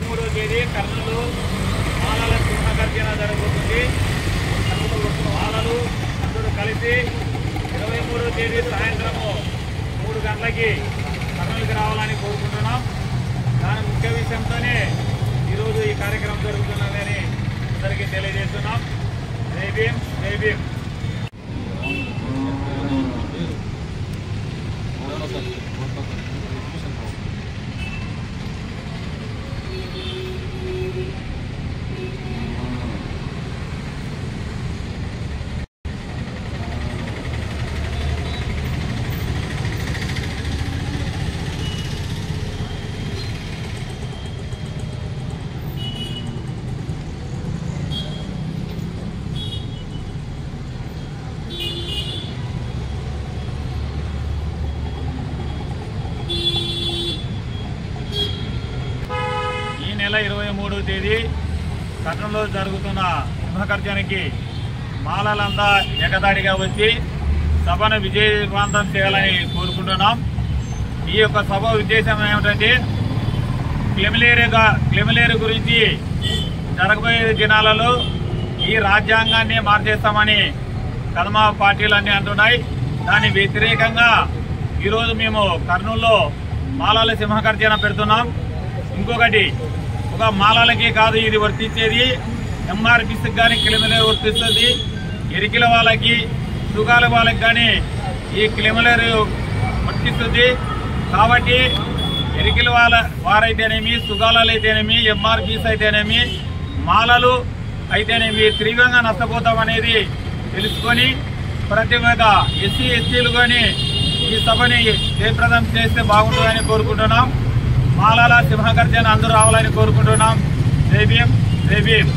23వ తేదీ కర్నూలు మాలల సింహగర్జన జరుగుతుంది. మాలలు అందరూ కలిసి 23వ తేదీ సాయంత్రము 3 గంటలకి కర్నూలుకి రావాలని కోరుకుంటున్నాం. దాని ముఖ్య విషయంతోనే ఈరోజు ఈ కార్యక్రమం జరుగుతున్నదని అందరికీ తెలియజేస్తున్నాం. జై భీమ్, జై భీమ్. నెల 23వ తేదీ కర్నూలులో జరుగుతున్న సింహగర్జనకి మాలలంతా ఏకదాడిగా వచ్చి సభను విజయవంతం చేయాలని కోరుకుంటున్నాం. ఈ యొక్క సభ ఉద్దేశం ఏమిటంటే క్లెమిలేరు గురించి జరగబోయే దినాలలో ఈ రాజ్యాంగాన్ని మార్చేస్తామని కదమ పార్టీలన్నీ అంటున్నాయి. దాని వ్యతిరేకంగా ఈరోజు మేము కర్నూలులో మాలల సింహగర్జన పెడుతున్నాం. ఇంకొకటి, ఒక మాలలకి కాదు ఇది వర్తించేది, ఎంఆర్పిసికి కానీ క్లెమిలేరు వర్తిస్తుంది. ఎరికిల వాళ్ళకి, సుగాల వాళ్ళకి కానీ ఈ క్లెమిలేరు వర్తిస్తుంది. కాబట్టి ఎరికిల వారైతేనేమి, సుగాలు అయితేనేమి, ఎంఆర్పిసి అయితేనేమి, మాలలు అయితేనేమి తీవ్రంగా నష్టపోతామనేది తెలుసుకొని ప్రతి ఒక్క ఎస్సీ ఎస్టీలు కానీ ఈ సభని జయప్రదం చేస్తే బాగుంటుందని కోరుకుంటున్నాం. మాలల సింహగర్జన అందరూ రావాలని కోరుకుంటున్నాం. జై భీమ్, జై భీమ్.